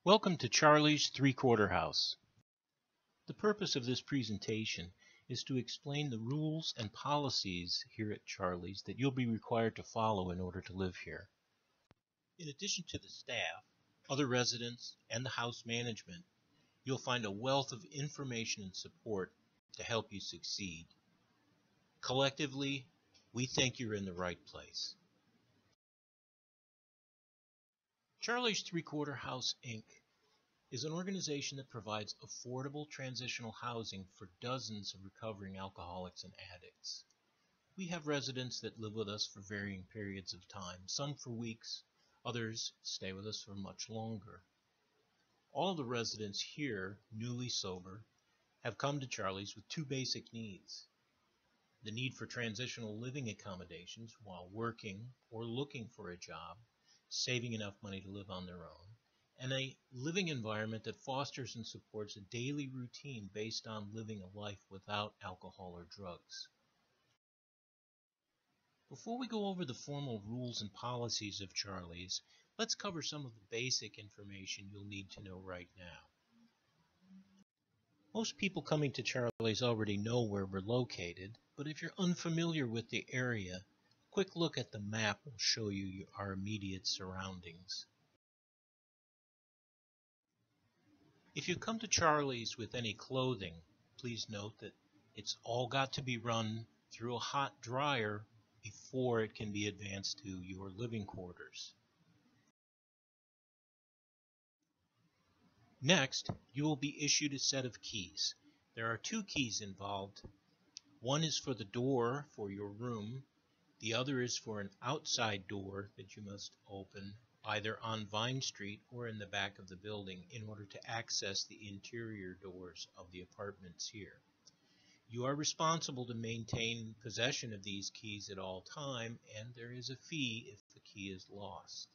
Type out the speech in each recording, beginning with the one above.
Welcome to Charlie's Three-Quarter House. The purpose of this presentation is to explain the rules and policies here at Charlie's that you'll be required to follow in order to live here. In addition to the staff, other residents, and the house management, you'll find a wealth of information and support to help you succeed. Collectively, we think you're in the right place. Charlie's Three-Quarter House, Inc. is an organization that provides affordable transitional housing for dozens of recovering alcoholics and addicts. We have residents that live with us for varying periods of time, some for weeks, others stay with us for much longer. All the residents here, newly sober, have come to Charlie's with two basic needs: the need for transitional living accommodations while working or looking for a job, saving enough money to live on their own, and a living environment that fosters and supports a daily routine based on living a life without alcohol or drugs. Before we go over the formal rules and policies of Charlie's, let's cover some of the basic information you'll need to know right now. Most people coming to Charlie's already know where we're located, but if you're unfamiliar with the area, a quick look at the map will show you our immediate surroundings. If you come to Charlie's with any clothing, please note that it's all got to be run through a hot dryer before it can be advanced to your living quarters. Next, you will be issued a set of keys. There are two keys involved. One is for the door for your room. The other is for an outside door that you must open either on Vine Street or in the back of the building in order to access the interior doors of the apartments here. You are responsible to maintain possession of these keys at all time, and there is a fee if the key is lost.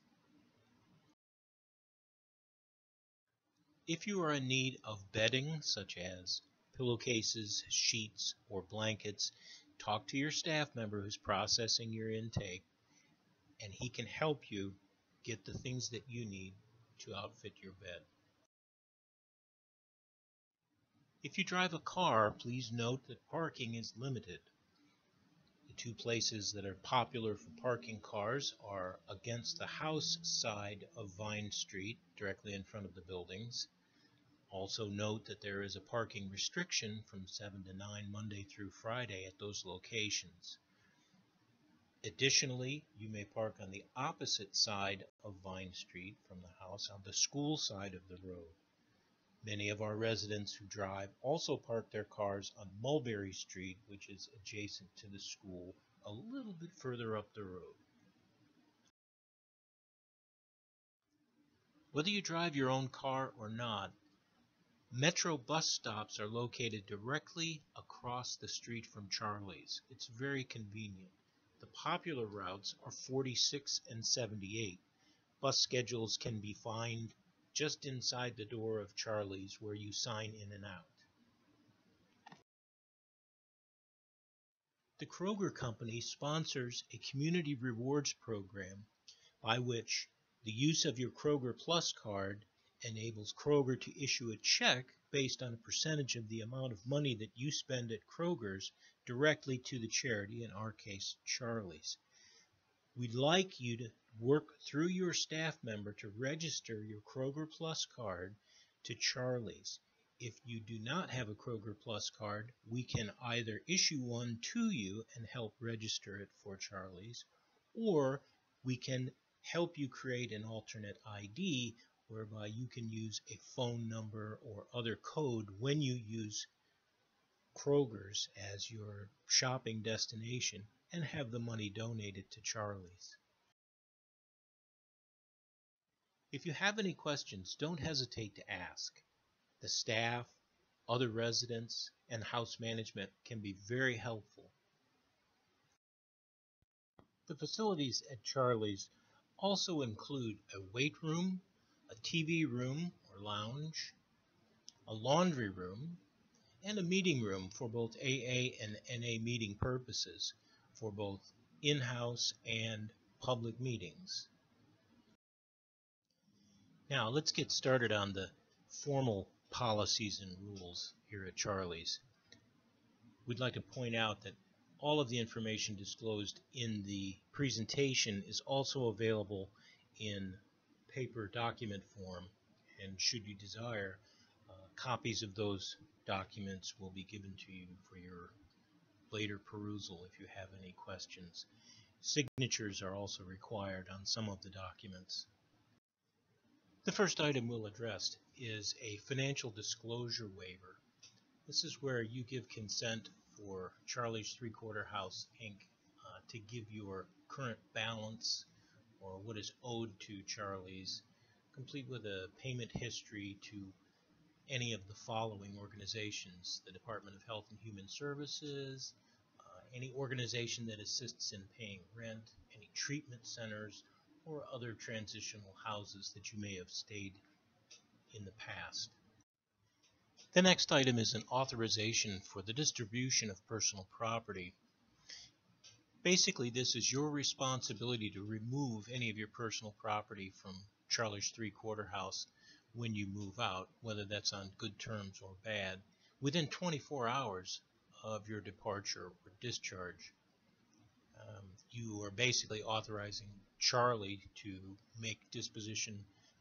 If you are in need of bedding, such as pillowcases, sheets, or blankets, talk to your staff member who's processing your intake, and he can help you get the things that you need to outfit your bed. If you drive a car, please note that parking is limited. The two places that are popular for parking cars are against the house side of Vine Street, directly in front of the buildings. Also note that there is a parking restriction from 7 to 9 Monday through Friday at those locations. Additionally, you may park on the opposite side of Vine Street from the house on the school side of the road. Many of our residents who drive also park their cars on Mulberry Street, which is adjacent to the school, a little bit further up the road. Whether you drive your own car or not, Metro bus stops are located directly across the street from Charlie's. It's very convenient. The popular routes are 46 and 78. Bus schedules can be found just inside the door of Charlie's where you sign in and out. The Kroger Company sponsors a community rewards program by which the use of your Kroger Plus card enables Kroger to issue a check based on a percentage of the amount of money that you spend at Kroger's directly to the charity, in our case, Charlie's. We'd like you to work through your staff member to register your Kroger Plus card to Charlie's. If you do not have a Kroger Plus card, we can either issue one to you and help register it for Charlie's, or we can help you create an alternate ID whereby you can use a phone number or other code when you use Kroger's as your shopping destination and have the money donated to Charlie's. If you have any questions, don't hesitate to ask. The staff, other residents, and house management can be very helpful. The facilities at Charlie's also include a weight room, a TV room or lounge, a laundry room, and a meeting room for both AA and NA meeting purposes for both in-house and public meetings. Now let's get started on the formal policies and rules here at Charlie's. We'd like to point out that all of the information disclosed in the presentation is also available in paper document form, and should you desire, copies of those documents will be given to you for your later perusal if you have any questions. Signatures are also required on some of the documents. The first item we'll address is a financial disclosure waiver. This is where you give consent for Charlie's Three-Quarter House, Inc. To give your current balance or what is owed to Charlie's, complete with a payment history to any of the following organizations: the Department of Health and Human Services, any organization that assists in paying rent, any treatment centers, or other transitional houses that you may have stayed in the past. The next item is an authorization for the distribution of personal property. Basically, this is your responsibility to remove any of your personal property from Charlie's Three-Quarter House when you move out, whether that's on good terms or bad, within 24 hours of your departure or discharge. You are basically authorizing Charlie to make disposition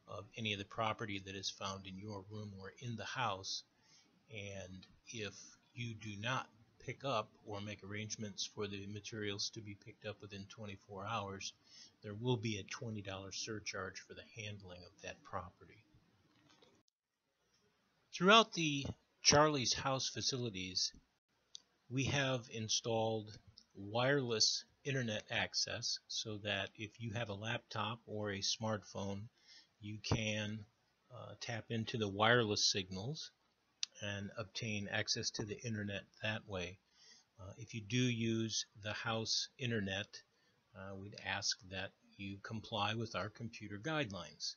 of any of the property that is found in your room or in the house, and if you do not pick up or make arrangements for the materials to be picked up within 24 hours, there will be a $20 surcharge for the handling of that property. Throughout the Charlie's House facilities, we have installed wireless internet access so that if you have a laptop or a smartphone, you can tap into the wireless signals and obtain access to the internet that way. If you do use the house internet, we'd ask that you comply with our computer guidelines.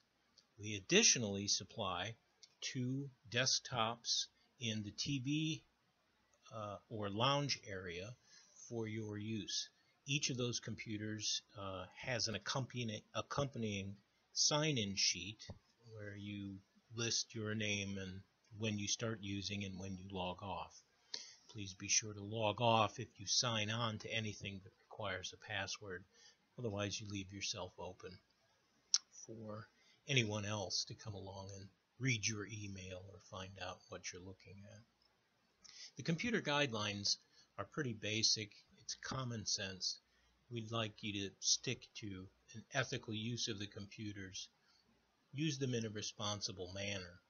We additionally supply 2 desktops in the TV or lounge area for your use. Each of those computers has an accompanying sign-in sheet where you list your name and when you start using and when you log off. Please be sure to log off if you sign on to anything that requires a password. Otherwise, you leave yourself open for anyone else to come along and read your email or find out what you're looking at. The computer guidelines are pretty basic. It's common sense. We'd like you to stick to an ethical use of the computers. Use them in a responsible manner.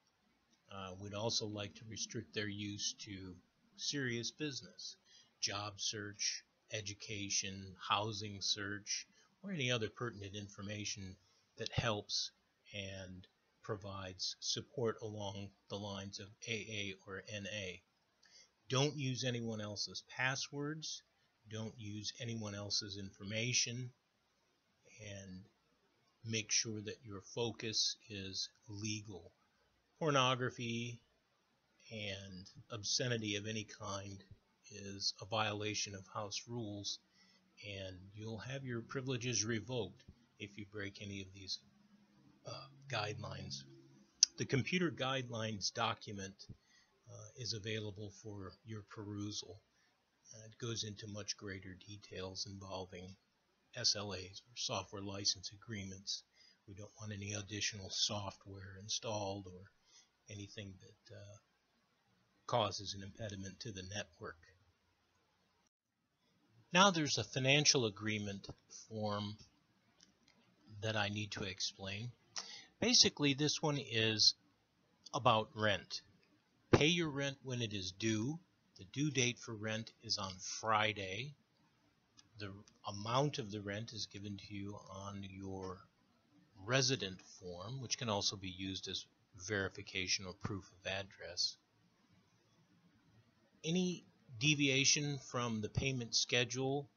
We'd also like to restrict their use to serious business, job search, education, housing search, or any other pertinent information that helps and provides support along the lines of AA or NA. Don't use anyone else's passwords. Don't use anyone else's information. And make sure that your focus is legal. Pornography and obscenity of any kind is a violation of house rules, and you'll have your privileges revoked if you break any of these guidelines. The computer guidelines document is available for your perusal. It goes into much greater details involving SLAs or software license agreements. We don't want any additional software installed or anything that causes an impediment to the network. Now there's a financial agreement form that I need to explain. Basically, this one is about rent. Pay your rent when it is due. The due date for rent is on Friday. The amount of the rent is given to you on your resident form, which can also be used as verification or proof of address. Any deviation from the payment schedule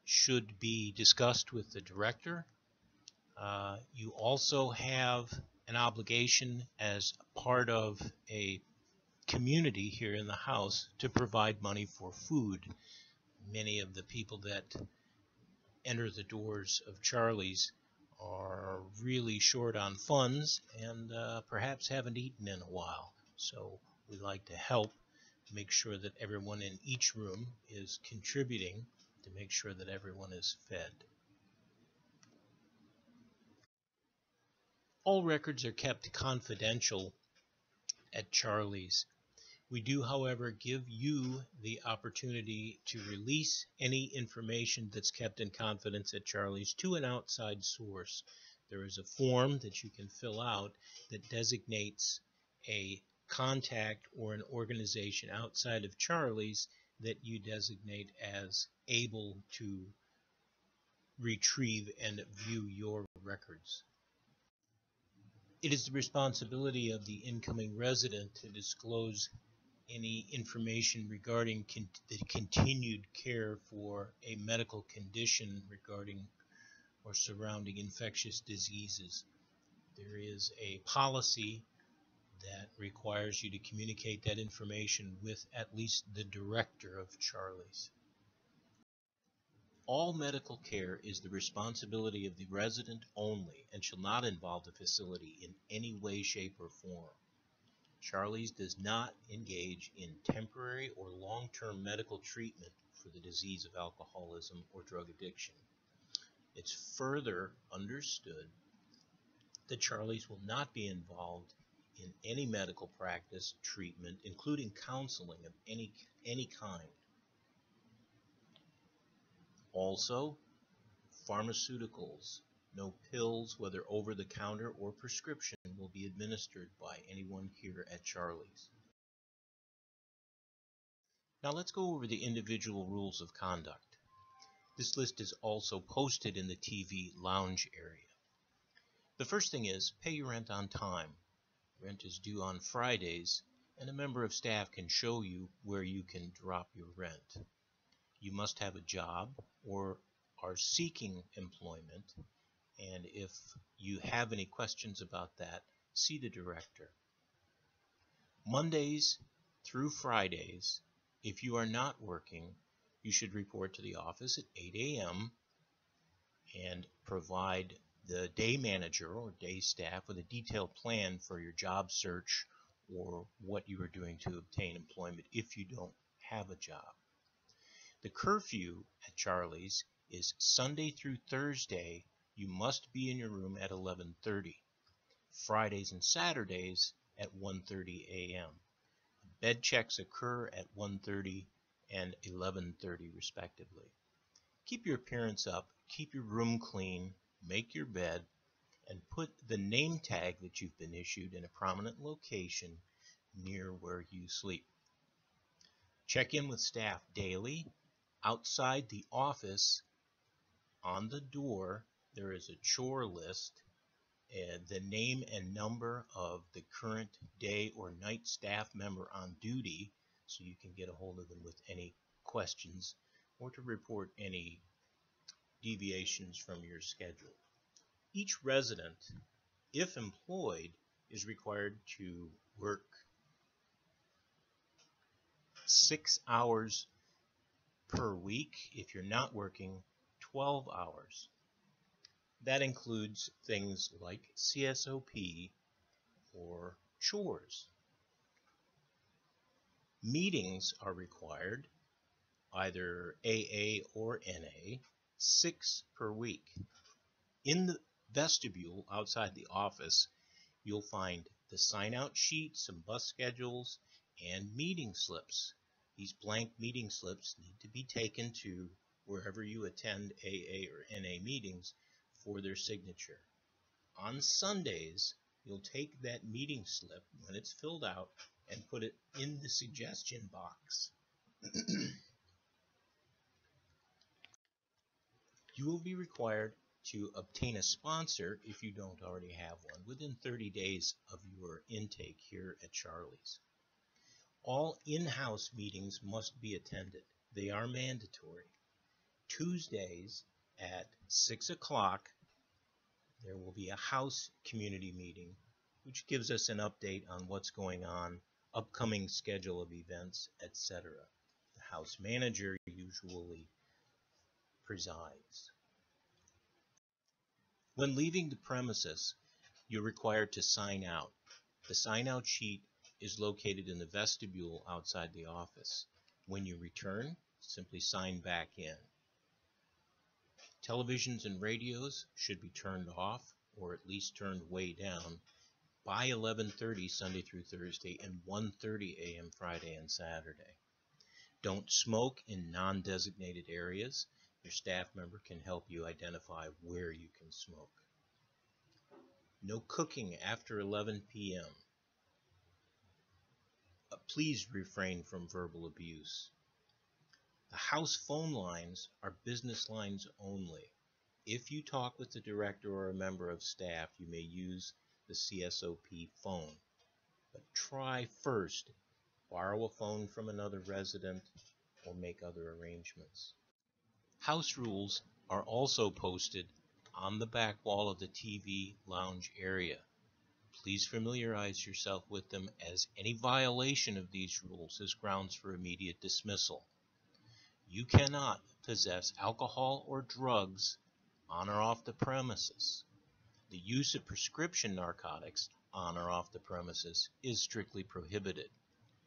should be discussed with the director. You also have an obligation as part of a community here in the house to provide money for food. Many of the people that enter the doors of Charlie's are really short on funds and perhaps haven't eaten in a while. So we like to help make sure that everyone in each room is contributing to make sure that everyone is fed. All records are kept confidential at Charlie's. We do, however, give you the opportunity to release any information that's kept in confidence at Charlie's to an outside source. There is a form that you can fill out that designates a contact or an organization outside of Charlie's that you designate as able to retrieve and view your records. It is the responsibility of the incoming resident to disclose any information regarding the continued care for a medical condition regarding or surrounding infectious diseases. There is a policy that requires you to communicate that information with at least the director of Charlie's. All medical care is the responsibility of the resident only and shall not involve the facility in any way, shape, or form. Charlie's does not engage in temporary or long-term medical treatment for the disease of alcoholism or drug addiction. It's further understood that Charlie's will not be involved in any medical practice, treatment, including counseling of any kind. Also, pharmaceuticals, no pills, whether over the counter or prescription, will be administered by anyone here at Charlie's. Now let's go over the individual rules of conduct. This list is also posted in the TV lounge area. The first thing is pay your rent on time. Rent is due on Fridays, and a member of staff can show you where you can drop your rent. You must have a job or are seeking employment, and if you have any questions about that, see the director. Mondays through Fridays, if you are not working, you should report to the office at 8 a.m. and provide the day manager or day staff with a detailed plan for your job search or what you are doing to obtain employment if you don't have a job. The curfew at Charlie's is Sunday through Thursday. You must be in your room at 11:30. Fridays and Saturdays at 1:30 a.m. Bed checks occur at 1:30 and 11:30 respectively. Keep your appearance up, keep your room clean, make your bed, and put the name tag that you've been issued in a prominent location near where you sleep. Check in with staff daily. Outside the office, on the door, there is a chore list, and the name and number of the current day or night staff member on duty, so you can get a hold of them with any questions or to report any deviations from your schedule. Each resident, if employed, is required to work 6 hours per week. If you're not working, 12 hours. That includes things like CSOP or chores. Meetings are required, either AA or NA, 6 per week. In the vestibule outside the office, you'll find the sign-out sheet, some bus schedules, and meeting slips. These blank meeting slips need to be taken to wherever you attend AA or NA meetings for their signature. On Sundays, you'll take that meeting slip when it's filled out and put it in the suggestion box. You will be required to obtain a sponsor, if you don't already have one, within 30 days of your intake here at Charlie's. All in-house meetings must be attended. They are mandatory. Tuesdays at 6 o'clock, there will be a house community meeting, which gives us an update on what's going on, upcoming schedule of events, etc. The house manager usually presides. When leaving the premises, you're required to sign out. The sign-out sheet is located in the vestibule outside the office. When you return, simply sign back in. Televisions and radios should be turned off, or at least turned way down, by 11:30 Sunday through Thursday and 1:30 a.m. Friday and Saturday. Don't smoke in non-designated areas. Your staff member can help you identify where you can smoke. No cooking after 11 p.m. Please refrain from verbal abuse. The house phone lines are business lines only. If you talk with the director or a member of staff, you may use the CSOP phone. But try first, borrow a phone from another resident or make other arrangements. House rules are also posted on the back wall of the TV lounge area. Please familiarize yourself with them, as any violation of these rules is grounds for immediate dismissal. You cannot possess alcohol or drugs on or off the premises. The use of prescription narcotics on or off the premises is strictly prohibited.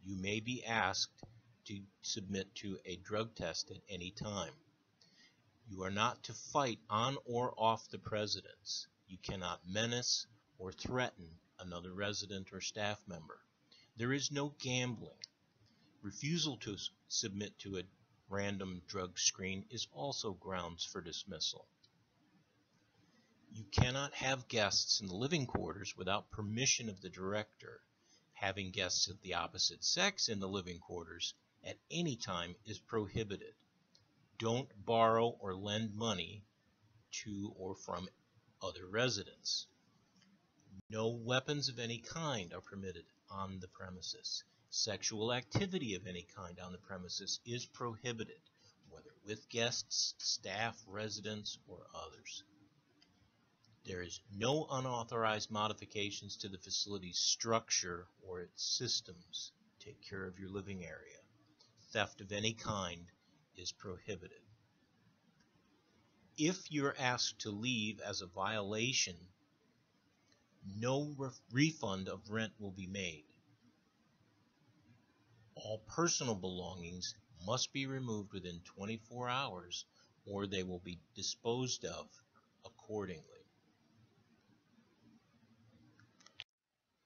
You may be asked to submit to a drug test at any time. You are not to fight on or off the residence. You cannot menace or threaten another resident or staff member. There is no gambling. Refusal to submit to a random drug screen is also grounds for dismissal. You cannot have guests in the living quarters without permission of the director. Having guests of the opposite sex in the living quarters at any time is prohibited. Don't borrow or lend money to or from other residents. No weapons of any kind are permitted on the premises. Sexual activity of any kind on the premises is prohibited, whether with guests, staff, residents, or others. There is no unauthorized modifications to the facility's structure or its systems. Take care of your living area. Theft of any kind is prohibited. If you're asked to leave as a violation, no refund of rent will be made. All personal belongings must be removed within 24 hours, or they will be disposed of accordingly.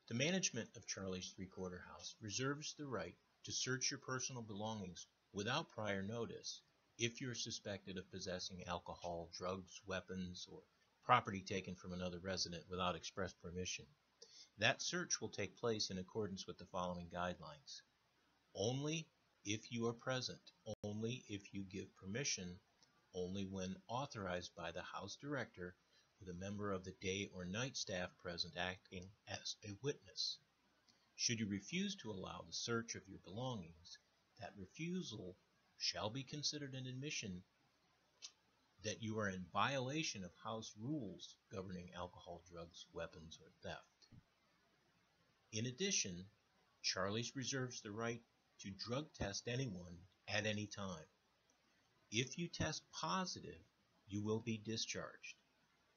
The management of Charlie's Three-Quarter House reserves the right to search your personal belongings without prior notice if you're suspected of possessing alcohol, drugs, weapons, or property taken from another resident without express permission. That search will take place in accordance with the following guidelines. Only if you are present, only if you give permission, only when authorized by the house director, with a member of the day or night staff present acting as a witness. Should you refuse to allow the search of your belongings, that refusal shall be considered an admission that you are in violation of house rules governing alcohol, drugs, weapons, or theft. In addition, Charlie's reserves the right to drug test anyone at any time. If you test positive, you will be discharged.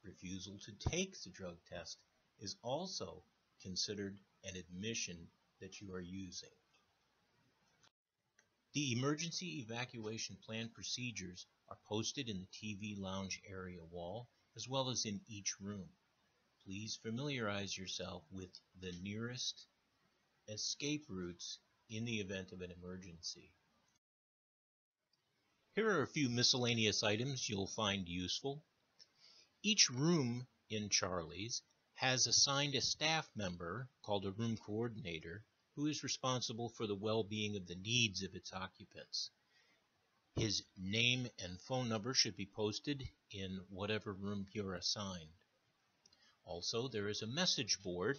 Refusal to take the drug test is also considered an admission that you are using. The emergency evacuation plan procedures are posted in the TV lounge area wall as well as in each room. Please familiarize yourself with the nearest escape routes in the event of an emergency. Here are a few miscellaneous items you'll find useful. Each room in Charlie's has assigned a staff member called a room coordinator who is responsible for the well-being of the needs of its occupants. His name and phone number should be posted in whatever room you're assigned. Also, there is a message board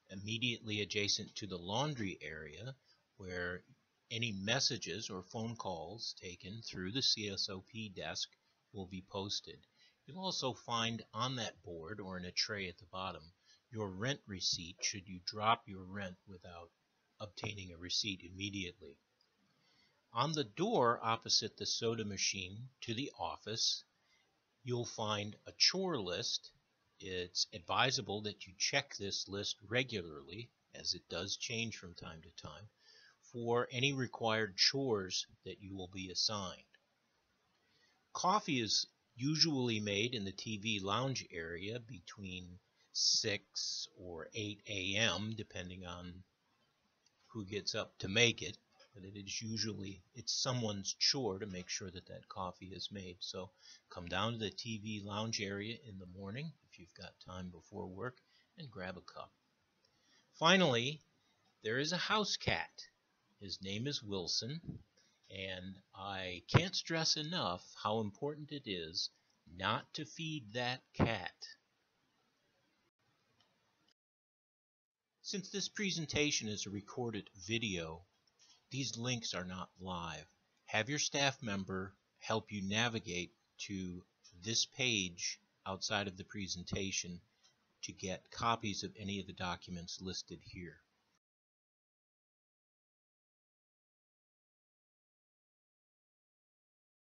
immediately adjacent to the laundry area where any messages or phone calls taken through the CSOP desk will be posted. You'll also find on that board or in a tray at the bottom your rent receipt should you drop your rent without obtaining a receipt immediately. On the door opposite the soda machine to the office, you'll find a chore list it's advisable that you check this list regularly, as it does change from time to time, for any required chores that you will be assigned. Coffee is usually made in the TV lounge area between 6 or 8 a.m. depending on who gets up to make it. But it's someone's chore to make sure that that coffee is made. So come down to the TV lounge area in the morning if you've got time before work and grab a cup. Finally, there is a house cat. His name is Wilson, and I can't stress enough how important it is not to feed that cat. Since this presentation is a recorded video, these links are not live. Have your staff member help you navigate to this page outside of the presentation to get copies of any of the documents listed here.